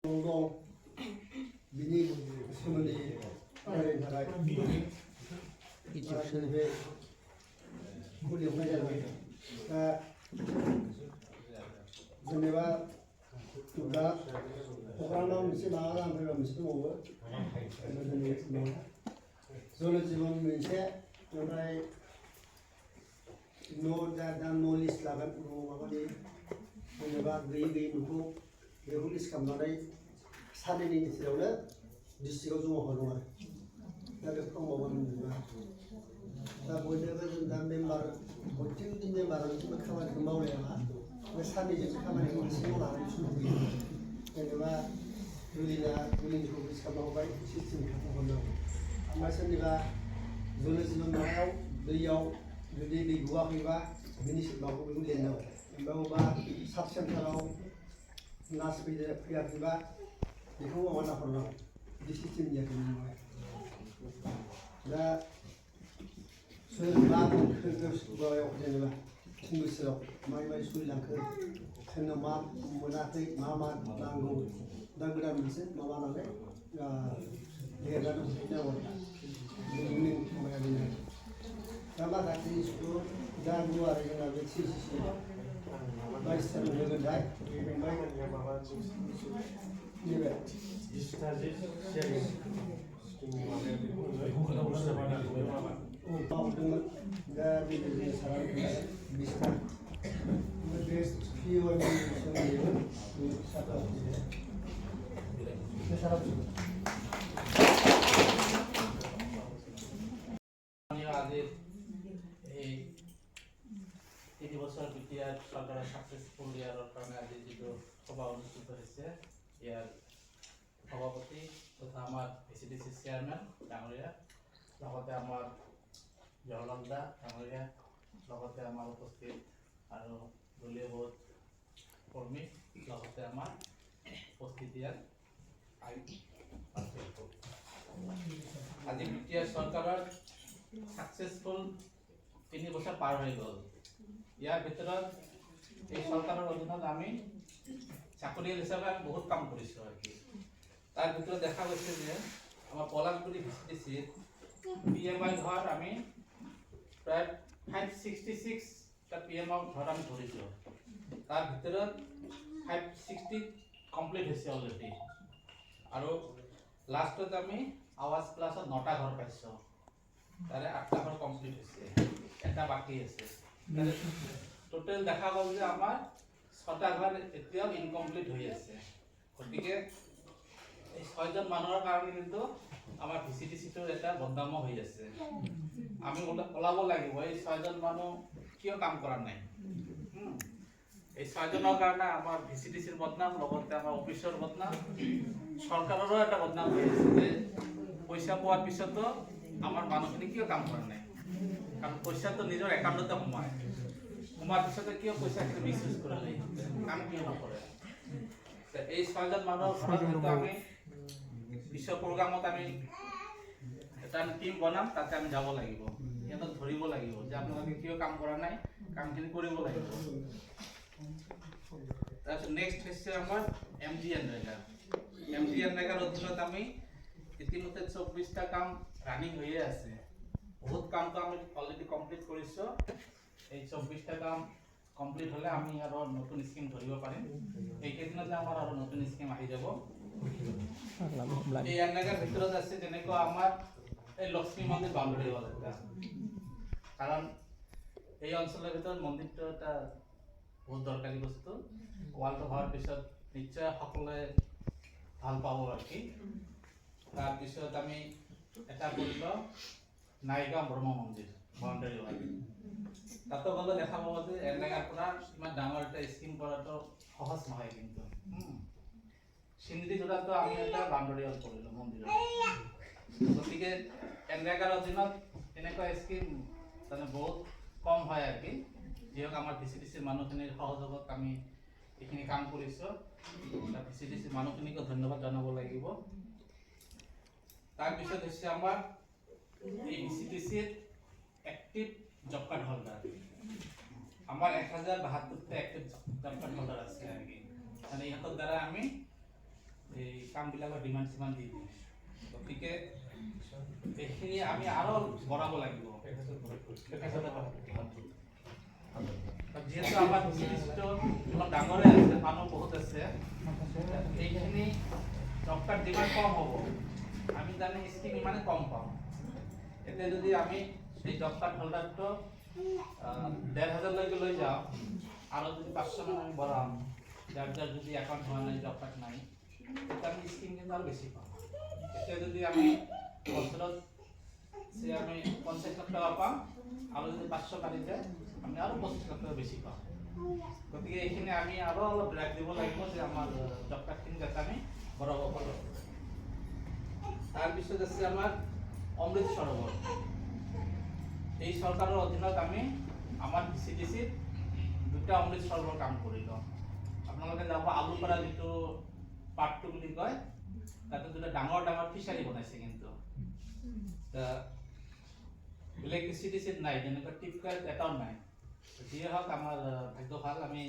Bodo bini somondi raयलायनो थाखाय बे खुलियाव फैनाय जाबाय दा जेनेबा दा क'क्राझाराव मोनसे माबा जानानै फैबा मोनसे दंबावो जल जीवन मोनसे ओमफ्राय दा न' लिस्ट लागोन माबानि जेनेबा गैयै न'खौ बेखौ लिस्ट खालामनानै साननैनि गेजेरावनो डिस्ट्रिक्टआव जमा हरदों दा बेखौ मावगोन दा बयनोबो जों दा मेम्बार बयथिंबो मेम्बारानो खामानिखौ मावलायाबा बे साननैजोंसो खामानिखौ एसे मावनानै सुरुयो जेनेबा रुलिंखौ लिस्ट खालामना हरबाय सिस्टेम खालामना हरनांगौ ओमफ्राय सोरनिबा जल जीवन माबायाव दैयाव जुदि दै गवाखैबा बिनि माबाखौ बेखौ लिरनांगौ ओमफ्राय बबेबा साब सेन्टाराव नार्स फैयाखैबा बेखौ माबाना हरनांगौ बिदि सिस्टेम जायाखै दा सोरबा माबायाव जेनेबा 3 बोसोराव माइ सोलिलांखो सोरनो मा मोनाखै मा नांगौ दा गोदान मोनसे माबा नालाय लिरनानै हरफिननांगौ जोंनि खामानिया बेनो दा माखासे स्कुल दा गुवारै जोंना बे CCC बायदिसिना होगोनहाय ओमफ्राय नैबे मावदोंमोन दा बेबायदिनो सारा 20टा बे POनि सोमोन्दैबो তিনি বছর বিটিআর সরকারের সাকসেসফুল ইয়ারের কারণে আজি যেটো সভা অনুষ্ঠিত হয়েছে ইয়ার সভাপতি তথা আমার vcdc চেয়ারম্যান ডাঙৰীয়া লগতে আমাৰ জহলাল দা ডাঙৰীয়া লগতে আমাৰ উপস্থিত আৰু দলীয় বোৰ্ড কৰ্মী লগতে আমাৰ উপস্থিত ইয়াৰ আজি বিটিআৰ সৰকাৰেৰ সাকসেসফুল 3 বছৰ পাৰ হয়ে গেল ইয়াৰ ভিতৰত এই সৰকাৰেৰ অধীনত আমি চাকৰিয়াল হিসাবে বহুত কাম কৰিছো আৰ কি তাৰ ভিতৰে দেখা গৈছে যে আমাৰ পলাশগুৰি vcdc PMI ঘৰ আমি প্ৰায় 566 টা PMI ঘৰ আমি ধৰিছো তাৰ ভিতৰত 560 কমপ্লিট হৈছে অলৰেডি আৰু লাস্টত আমি আৱাজ ক্লাছত 9টা ঘর পাইছো তারে 8টা ঘর কমপ্লিট হৈছে এটা বাকি আছে টোটাল দেখা গ'ল যে আমার 6টা ঘর এতিয়াও ইনকমপ্লিট হৈ আছে গতিকে এই 6জন মানুহৰ কাৰণে কিন্তু আমাৰ vcdcটোৰ এটা বদনাম হৈ আছে আমি ওলাব লাগিব এই 6জন মানুহ কিয় কাম কৰা নাই এই 6জনৰ কাৰণে আমাৰ vcdcৰ বদনাম লগতে আমাৰ অফিচৰ বদনাম সৰকাৰেৰও একটা বদনাম হৈ আছে যে পইচা পোৱাৰ পিছতো আমাৰ মানুহখিনি কিয় কাম কৰা নাই কাৰণ পইচা তো নিজৰ একাউণ্টতে সোমাৰ পিছতে কিয় পইচাখিনি মিসইউজ কৰিলে কাম কিয় নকৰে এই 6জন মানুহৰ ঘৰত আমি বিশ্ব প্ৰগ্ৰামত আমি এটা টিম বনাম তাতে আমি যাব লাগিব সিহঁতক ধৰিব লাগিব যে আপোনালোকে কিয় কাম কৰা নাই কামখিনি কৰিব লাগিব তাৰপিছত নেক্সট হৈছে আমাৰ MGNৰেগাৰ অধীনত আমি ইতিমধ্যে 24টা কাম ৰানিং হয়ে আছে বহুত কামটো আমি অলৰেডি কমপ্লিট কৰিছো এই 24টা কাম কমপ্লিট হলে আমি আৰু নতুন স্কিম ধৰিব পাৰিম এই কেইদিনতে আমাৰ আৰু নতুন স্কিম আহি যাব এই এনৰেগাৰ ভিতৰত আছে যেনেকৈ আমাৰ এই লক্ষ্মী মন্দিৰ বাউণ্ডাৰী ওয়াল এটা কাৰণ এই অঞ্চলৰ ভিতৰত মন্দিৰটো এটা বহুত দৰকাৰী বস্তু ওয়ালটো হোৱাৰ পিছত নিশ্চয় সকলোৱে ভাল পাব আৰু কি তাৰপিছত আমি এটা কৰিল নাইগাঁও ব্ৰহ্ম মন্দিৰ বাউণ্ডাৰী ওয়াল তাতো গ'লে দেখা পাব যে এনৰেগাৰ পৰা ইমান ডাঙৰ এটা স্কিম কৰাটো সহজ নহয় কিন্তু সিন্ধি যোৰাটো আমি এটা বাউণ্ডাৰী ওয়াল কৰিলো মন্দিৰত গতিকে এনৰেগাৰ অধীনত এনেকুৱা স্কিম মানে বহুত কম হয় আৰ কি যিহক আমাৰ vcdcৰ মানুহখিনিৰ সহযোগত আমি এইখিনি কাম কৰিছো vcdcৰ মানুহখিনিকো ধন্যবাদ জনাব লাগিব তাৰ পিছত হচ্ছে আমাৰ এই vcdcৰ অ্যাক্টিভ জব কাৰ্ড হোল্ডাৰ আমাৰ 1072টা অ্যাক্টিভ জব কাৰ্ড হোল্ডাৰ আছে আৰ কি মানে ইহঁতৰ দ্বাৰা আমি কামবিলাকৰ ডিমাণ্ড সিমান দি দিয়ে গতিকে এইখিনি আমি আৰু বঢ়াব লাগিব যিহেতু আমাৰ ভিচিডিচিটো অলপ ডাঙৰে আছে মানুহ বহুত আছে এইখিনি জব কাৰ্ড ডিমাণ্ড কম হ'ব আমি জানি স্কিম ইমানে কম পাম এতিয়া যদি আমি এই জব কাৰ্ড হোল্ডাৰটো ১,৫০০ লৈ যাওঁ আৰু যদি ৫০০ মান আমি বঢ়াম যাৰ যাৰ যদি একাউণ্ট হোৱা নাই জব কাৰ্ড নাই তেতিয়া আমি স্কিম কিন্তু আৰু বেছি পাম এতিয়া যদি আমি বছৰত আমি ৫০ লাখ টকা পাম আৰু যদি ৫০০ বাঢ়ি যায় আমি আৰু ২৫ লাখ টকা বেছি পাম গতিকে এইখিনি আমি আৰু অলপ ব্ৰেক দিব লাগিব যে আমাৰ জব কাৰ্ডখিনি যাতে আমি বঢ়াব পাৰোঁ তাৰপিছত আছে আমাৰ অমৃত সৰোবৰ এই চৰকাৰৰ অধীনত আমি আমাৰ ভিচিডিচিত ২টা অমৃত সৰোবৰ কাম কৰিলোঁ আপোনালোকে যাব আলুপাৰা যিটো পাৰ্ট 2 বুলি কয় তাতে 2টা ডাঙৰ ডাঙৰ ফিচাৰী বনাইছে কিন্তু বেলেগ ভিচিডিচিত নাই যেনেকৈ টিপকাল এটাও নাই যিয়ে হওক আমাৰ ভাগ্য ভাল আমি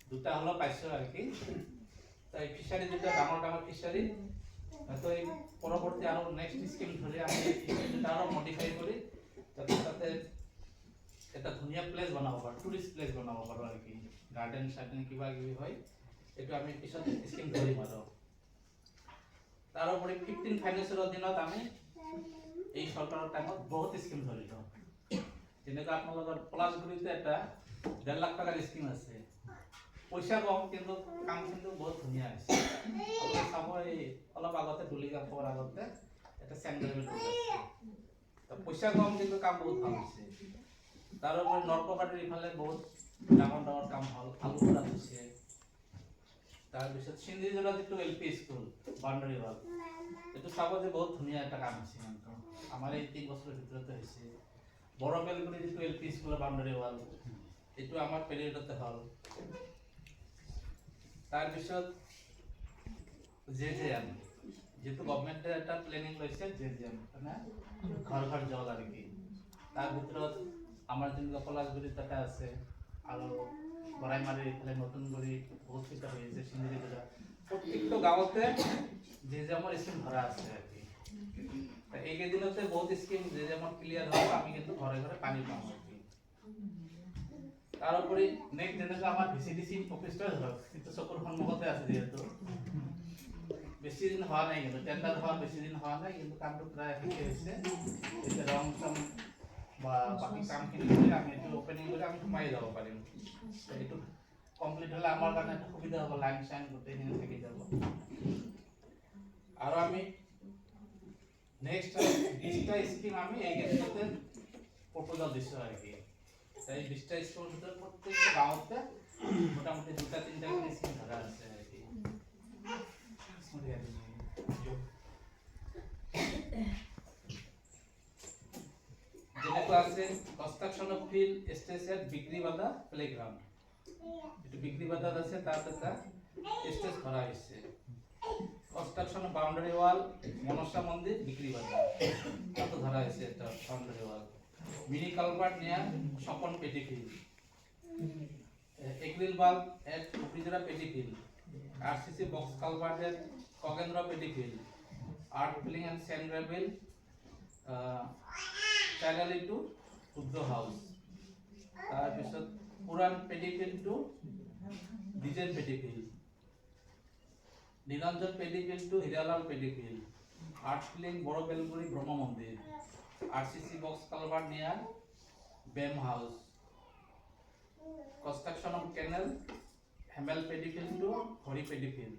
2টা হ'লেও পাইছোঁ আৰু কি এই ফিচাৰী 2টা ডাঙৰ ডাঙৰ ফিচাৰী তো এই পৰৱৰ্তী আৰু নেক্সট স্কিম ধৰি আমি ফিচাৰীটা আৰু মডিফাই কৰি তাতে এটা ধুনীয়া প্লেচ বনাব পাৰোঁ টুৰিষ্ট প্লেচ বনাব পাৰোঁ আৰু কি গাৰ্ডেন চাৰ্ডেন কিবা কিবি হয় এইটো আমি পিছত স্কিম ধৰিম আৰু তাৰোপৰি 15 ফাইনেন্সৰ অধীনত আমি এই চৰকাৰৰ টাইমত বহুত স্কিম ধৰিলোঁ যেনেকৈ আপোনালোকৰ পলাশগুৰিতে এটা 1.5 লাখ টকাৰ স্কিম আছে পইচা কম কিন্তু কাম কিন্তু বহুত ধুনীয়া হৈছে আপোনালোকে চাব এই অলপ আগতে দুলিগাঁও পোৱাৰ আগতে এটা চেংগ্ৰেভেল ৰোড আছে পইচা কম কিন্তু কাম বহুত ভাল হৈছে তাৰোপৰি নৰকবাৰীৰ ইফালে বহুত ডাঙৰ ডাঙৰ কাম হ'ল আলুপাৰা হৈছে তাৰপিছত চিন্দিজোৰা যিটো LP স্কুল বাউণ্ডাৰী ৱাল এইটো চাব যে বহুত ধুনীয়া এটা কাম হৈছে কিন্তু আমাৰ এই 3 বছৰৰ ভিতৰতে হৈছে বড় বেলগুৰি যিটো LP স্কুলৰ বাউণ্ডাৰী ৱাল এইটো আমাৰ পেৰিয়ডতে হ'ল তাৰপিছত JJM যেহেতু গভৰ্ণমেণ্টে এটা প্লেনিং লৈছে JJM মানে ঘৰ ঘৰ জল আৰু কি তাৰ ভিতৰত আমাৰ যেনেকুৱা পলাশগুৰিত এটা আছে আৰু বৰাইমাৰীৰ ইফালে নতুনগুৰি বহুত কেইটা হৈ আছে চিন্দিজোৰা প্ৰত্যেকটো গাঁৱতে JJMৰ স্কিম ধৰা আছে আৰু কি এইকেইদিনতে বহুত স্কিম JJMৰ ক্লিয়াৰ হ'ব আমি কিন্তু ঘৰে ঘৰে পানী পাম আৰু কি তাৰোপৰি নেক্সট যেনেকৈ আমাৰ ভিচিডিচি অফিচটোৱে ধৰক কিন্তু চকুৰ সন্মুখতে আছে যিহেতু বেছি দিন হোৱা নাই কিন্তু টেণ্ডাৰ হোৱা বেছি দিন হোৱা নাই কিন্তু কামটো প্ৰায় শেষ হৈছে এতিয়া ৰং চং বা বাকি কামখিনি কৰি আমি এইটো অপেনিং কৰি আমি সোমাই যাব পাৰিম এইটো কমপ্লিট হ'লে আমাৰ কাৰণে এটা সুবিধা হ'ব লাইন চাইন গোটেইখিনি থাকি যাব আৰু আমি নেক্সট 20টা স্কিম আমি এইকেইদিনতে প্ৰপ'জাল দিছোঁ আৰু কি এই 20টা স্কিমৰ ভিতৰত প্ৰত্যেকটা গাঁৱতে মোটামুটি 2টা 3টা কৰি স্কিম ধৰা আছে আৰু কি যেনেকুৱা আছে construction of field stage Bikribada playground এইটো বিক্ৰীবাদাত আছে তাত এটা ষ্টেজ ধৰা হৈছে কনস্ট্রাকশন বাউন্ডারি ওয়াল মনসা মন্দির বিক্রিবাদা কত ধরা আছে এটা boundary wall mini culvert near Swapan paddy field এগ্রিল বাল্ব at Uparijora paddy field RCC box culvert at Khagendra paddy field earth filling and sand gravel প্যারালি টু উদ্দ হাউস তাৰপিছত পুরান পেটিফিল টু ডিজেল paddy field Nilanjan paddy field to Hiralal paddy field earth filling বড় Belguri Brahma Mandir RCC box culvert near বেম house construction of canal হেমেল paddy field to Hari paddy field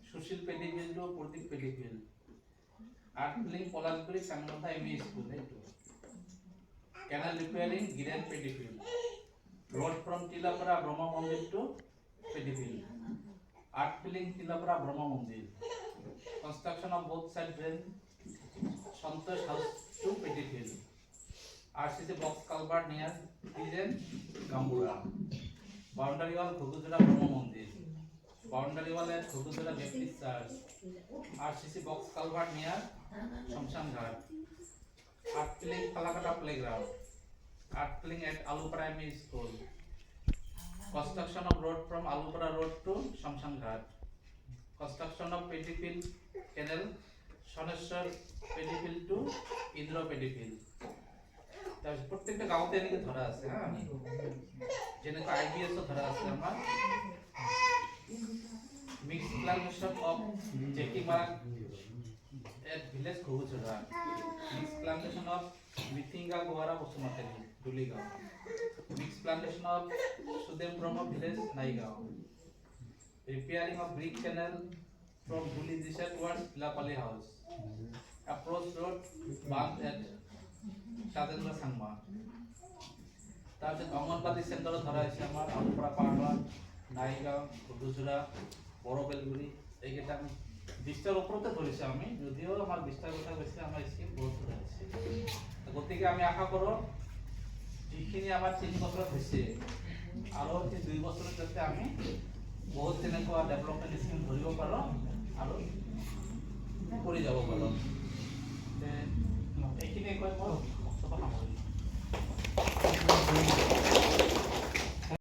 Sushil paddy field to Pradip paddy field earth filling Palashguri সামনতা M E school এইটো ক্যানেল repairing Giren পেডিফিল road from টিলাপাড়া ব্রহ্ম মন্দির two পেডিফিল Art filling Tilapura Brahma Mandir. Construction of both side drain Santosh House to Pettifield. RCC box culvert near Tijen Gambura. Boundary wall Khuguzura Brahma Mandir. Boundary wall at Khuguzura Baptist Church. RCC box culvert near Shamshan Ghat. Art filling Palakata Playground. Art filling at Alu Primary School. Construction of road from Alupara Road to Shamshan Ghat. construction of paddy field canal, Soneshwar paddy field to Indra paddy field. তাৰপিছত প্ৰত্যেকটা গাঁৱতে এনেকৈ ধৰা আছে হা আমি যেনেকৈ IBS ধৰা আছে আমাৰ mixed plantation of Jekimara at village Kohujura, mixed plantation of Mithinga Goara Bosumateli, Duligao, mixed plantation of Sudembroma village Naigao, repairing of brick channel from Duli Disha towards Lapali house, approach road bank at Shadendra Sangma. তাৰপিছত অংগনবাদী চেণ্টাৰত ধৰা হৈছে আমাৰ আলুপৰা পাহাৰৰ নাইগাঁও ঘুগুজোৰা বড়ো বেলগুৰি এইকেইটা আমি 20টাৰ ওপৰতে ধৰিছোঁ আমি যদিও আমাৰ 20টাৰ কথা কৈছে আমাৰ স্কিম বহুত ধৰিছে গতিকে আমি আশা কৰোঁ যিখিনি আমাৰ 3 বছৰত হৈছে আৰু 2 বছৰত যাতে আমি বহুত তেনেকুৱা ডেভেলপমেণ্ট স্কিম ধৰিব পাৰোঁ আৰু কৰি যাব পাৰোঁ এইখিনি কৈ মই